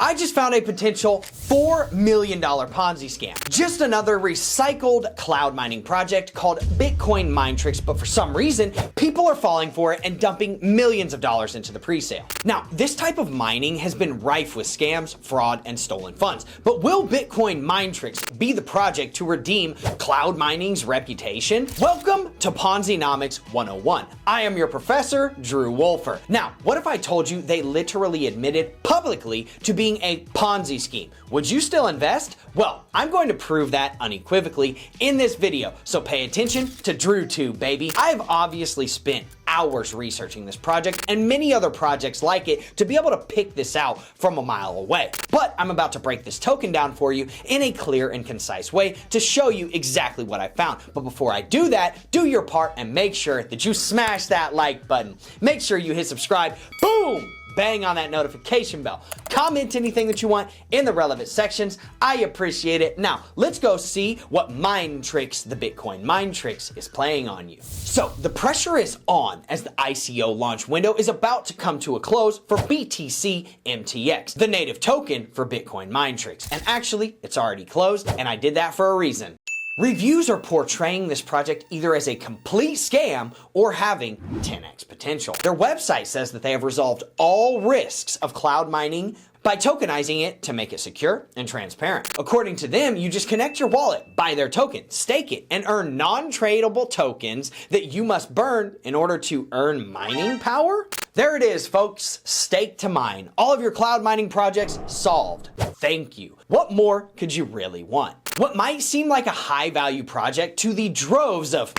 I just found a potential $4 million Ponzi scam. Just another recycled cloud mining project called Bitcoin Minetrix, but for some reason, people are falling for it and dumping millions of dollars into the pre-sale. Now, this type of mining has been rife with scams, fraud, and stolen funds. But will Bitcoin Minetrix be the project to redeem cloud mining's reputation? Welcome to Ponzinomics 101. I am your professor, Drew Wolfer. Now, what if I told you they literally admitted publicly to being a Ponzi scheme? Would you still invest? Well, I'm going to prove that unequivocally in this video, so pay attention to DrewTube, baby. I have obviously spent hours researching this project and many other projects like it to be able to pick this out from a mile away. But I'm about to break this token down for you in a clear and concise way to show you exactly what I found. But before I do that, do your part and make sure that you smash that like button. Make sure you hit subscribe. Boom! Bang on that notification bell. Comment anything that you want in the relevant sections. I appreciate it. Now, let's go see what Minetrix, the Bitcoin Minetrix, is playing on you. So, the pressure is on as the ICO launch window is about to come to a close for BTCMTX, the native token for Bitcoin Minetrix. And actually, it's already closed, and I did that for a reason. Reviews are portraying this project either as a complete scam or having 10x potential. Their website says that they have resolved all risks of cloud mining by tokenizing it to make it secure and transparent. According to them, you just connect your wallet, buy their token, stake it, and earn non-tradable tokens that you must burn in order to earn mining power? There it is, folks. Stake to mine. All of your cloud mining projects solved. Thank you. What more could you really want? What might seem like a high-value project to the droves of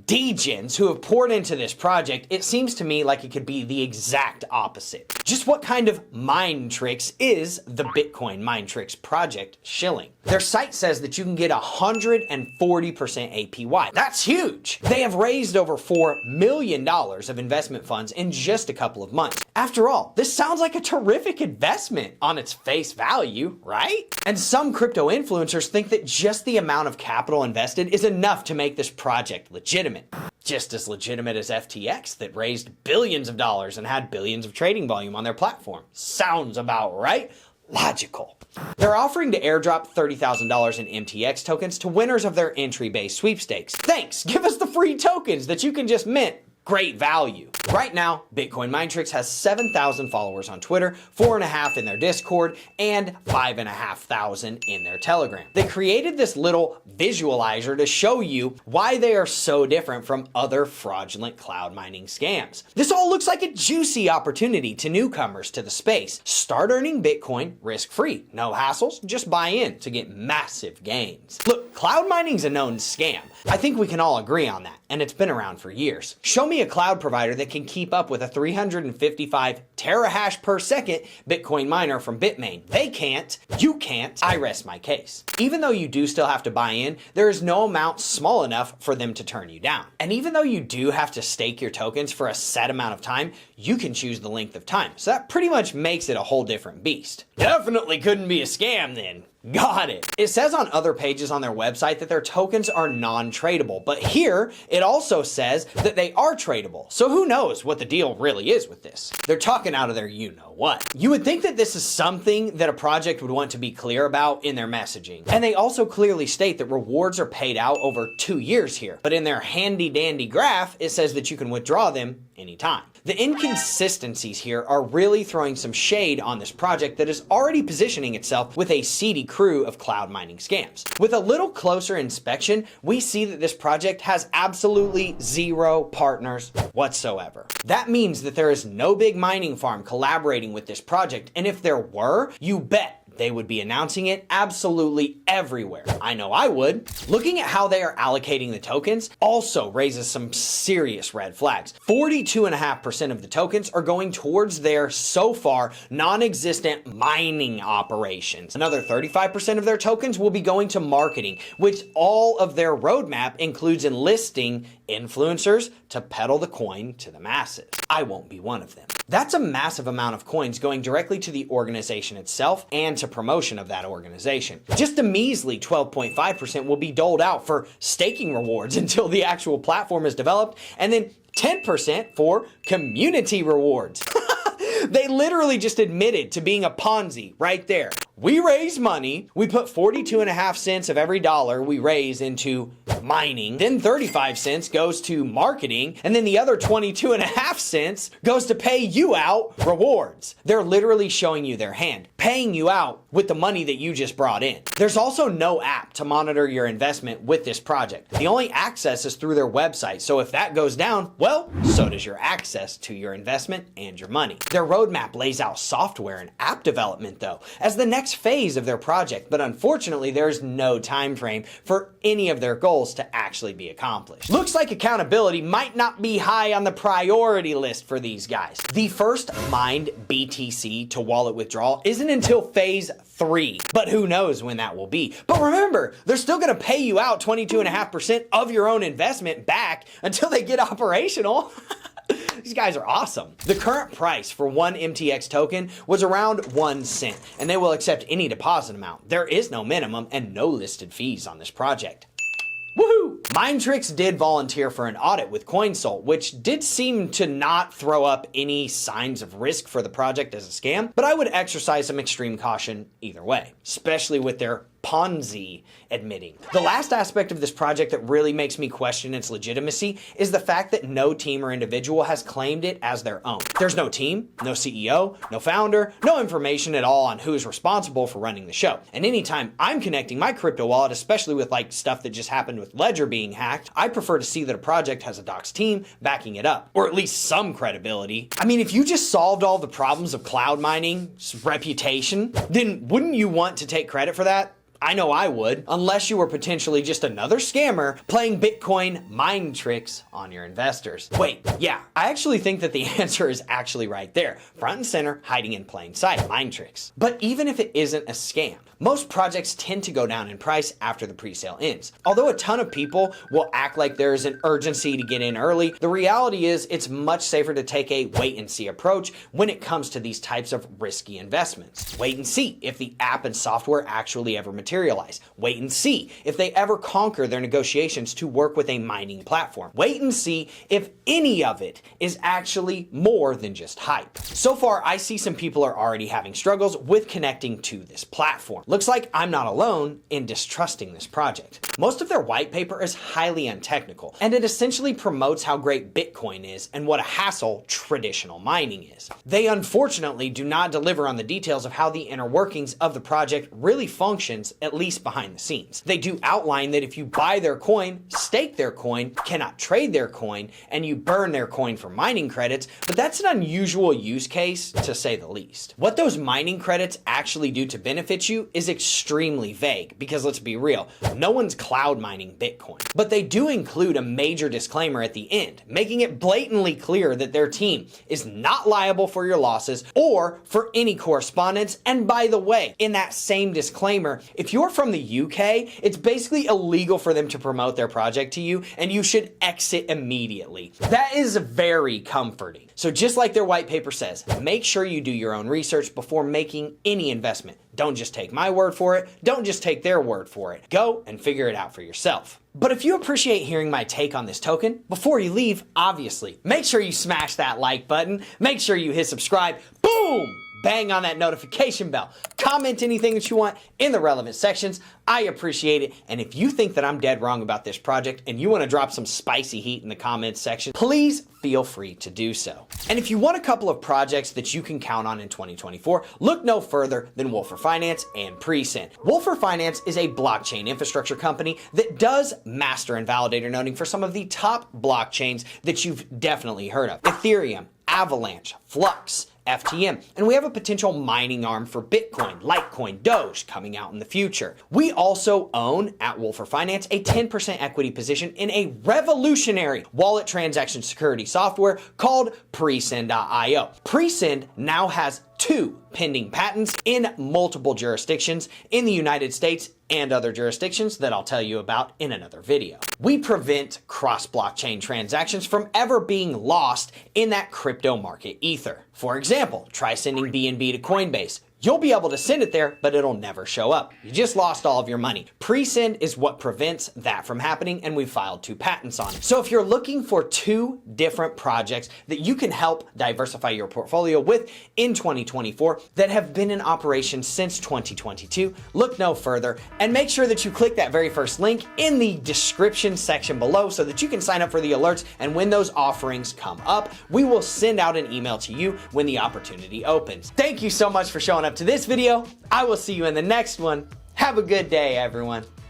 degens who have poured into this project, it seems to me like it could be the exact opposite. Just what kind of Minetrix is the Bitcoin Minetrix project shilling? Their site says that you can get 140% APY. That's huge. They have raised over $4 million of investment funds in just a couple of months. After all, this sounds like a terrific investment on its face value, right? And some crypto influencers think that just the amount of capital invested is enough to make this project legitimate. Just as legitimate as FTX that raised billions of dollars and had billions of trading volume on their platform. Sounds about right. Logical. They're offering to airdrop $30,000 in MTX tokens to winners of their entry-based sweepstakes. Thanks, give us the free tokens that you can just mint. Great value. Right now, Bitcoin Minetrix has 7,000 followers on Twitter, 4.5 in their Discord, and 5,500 in their Telegram. They created this little visualizer to show you why they are so different from other fraudulent cloud mining scams. This all looks like a juicy opportunity to newcomers to the space. Start earning Bitcoin risk-free. No hassles, just buy in to get massive gains. Look, cloud mining's a known scam. I think we can all agree on that, and it's been around for years. Show me a cloud provider that can keep up with a 355 terahash per second Bitcoin miner from Bitmain. They can't, you can't, I rest my case. Even though you do still have to buy in, there is no amount small enough for them to turn you down. And even though you do have to stake your tokens for a set amount of time, you can choose the length of time. So that pretty much makes it a whole different beast. Definitely couldn't be a scam then. Got it. It says on other pages on their website that their tokens are non-tradable, but here it also says that they are tradable. So who knows what the deal really is with this? They're talking out of their you-know-what. You would think that this is something that a project would want to be clear about in their messaging. And they also clearly state that rewards are paid out over 2 years here. But in their handy-dandy graph, it says that you can withdraw them anytime. The inconsistencies here are really throwing some shade on this project that is already positioning itself with a seedy crew of cloud mining scams. With a little closer inspection, we see that this project has absolutely zero partners whatsoever. That means that there is no big mining farm collaborating with this project, and if there were, you bet they would be announcing it absolutely everywhere. I know I would. Looking at how they are allocating the tokens also raises some serious red flags. 42.5% of the tokens are going towards their so far non-existent mining operations. Another 35% of their tokens will be going to marketing, which all of their roadmap includes enlisting influencers to peddle the coin to the masses. I won't be one of them. That's a massive amount of coins going directly to the organization itself and to promotion of that organization. Just a measly 12.5% will be doled out for staking rewards until the actual platform is developed, and then 10% for community rewards. They literally just admitted to being a Ponzi right there. We raise money, we put 42.5 cents of every dollar we raise into mining, then 35 cents goes to marketing, and then the other 22.5 cents goes to pay you out rewards. They're literally showing you their hand, paying you out with the money that you just brought in. There's also no app to monitor your investment with this project. The only access is through their website, so if that goes down, well, so does your access to your investment and your money. Their roadmap lays out software and app development though, as the next phase of their project, but unfortunately there's no time frame for any of their goals to actually be accomplished. Looks like accountability might not be high on the priority list for these guys. The first mined BTC to wallet withdrawal isn't until phase 3, but who knows when that will be. But remember, they're still going to pay you out 22.5% of your own investment back until they get operational. These guys are awesome. The current price for one MTX token was around 1 cent, and they will accept any deposit amount. There is no minimum and no listed fees on this project. Woohoo! Minetrix did volunteer for an audit with CoinSol, which did seem to not throw up any signs of risk for the project as a scam, but I would exercise some extreme caution either way, especially with their Ponzi admitting. The last aspect of this project that really makes me question its legitimacy is the fact that no team or individual has claimed it as their own. There's no team, no CEO, no founder, no information at all on who is responsible for running the show. And anytime I'm connecting my crypto wallet, especially with like stuff that just happened with Ledger being hacked, I prefer to see that a project has a docs team backing it up, or at least some credibility. I mean, if you just solved all the problems of cloud mining's reputation, then wouldn't you want to take credit for that? I know I would, unless you were potentially just another scammer playing Bitcoin mind tricks on your investors. Wait, yeah, I actually think that the answer is actually right there, front and center, hiding in plain sight, mind tricks. But even if it isn't a scam, most projects tend to go down in price after the pre-sale ends. Although a ton of people will act like there is an urgency to get in early, the reality is it's much safer to take a wait and see approach when it comes to these types of risky investments. Wait and see if the app and software actually ever materialize. Wait and see if they ever conquer their negotiations to work with a mining platform. Wait and see if any of it is actually more than just hype. So far, I see some people are already having struggles with connecting to this platform. Looks like I'm not alone in distrusting this project. Most of their white paper is highly untechnical, and it essentially promotes how great Bitcoin is and what a hassle traditional mining is. They unfortunately do not deliver on the details of how the inner workings of the project really functions, at least behind the scenes. They do outline that if you buy their coin, stake their coin, cannot trade their coin, and you burn their coin for mining credits, but that's an unusual use case to say the least. What those mining credits actually do to benefit you is extremely vague, because let's be real, no one's cloud mining Bitcoin. But they do include a major disclaimer at the end, making it blatantly clear that their team is not liable for your losses or for any correspondence. And by the way, in that same disclaimer, if you're from the UK, it's basically illegal for them to promote their project to you, and you should exit immediately. That is very comforting. So just like their white paper says, make sure you do your own research before making any investment. Don't just take my word for it. Don't just take their word for it. Go and figure it out for yourself. But if you appreciate hearing my take on this token, before you leave, obviously, make sure you smash that like button. Make sure you hit subscribe. Boom! Bang on that notification bell. Comment anything that you want in the relevant sections. I appreciate it. And if you think that I'm dead wrong about this project and you want to drop some spicy heat in the comments section, please feel free to do so. And if you want a couple of projects that you can count on in 2024, look no further than Wolfer Finance and Presend. Wolfer Finance is a blockchain infrastructure company that does master and validator noting for some of the top blockchains that you've definitely heard of: Ethereum, Avalanche, Flux, FTM, and we have a potential mining arm for Bitcoin, Litecoin, Doge coming out in the future. We also own, at Wolfer Finance, a 10% equity position in a revolutionary wallet transaction security software called Presend.io. Presend now has 2 pending patents in multiple jurisdictions in the United States and other jurisdictions that I'll tell you about in another video. We prevent cross-blockchain transactions from ever being lost in that crypto market ether. For example, try sending BNB to Coinbase, you'll be able to send it there, but it'll never show up. You just lost all of your money. Presend is what prevents that from happening, and we filed 2 patents on it. So if you're looking for 2 different projects that you can help diversify your portfolio with in 2024 that have been in operation since 2022, look no further, and make sure that you click that very first link in the description section below so that you can sign up for the alerts, and when those offerings come up, we will send out an email to you when the opportunity opens. Thank you so much for showing up to this video. I will see you in the next one. Have a good day, everyone.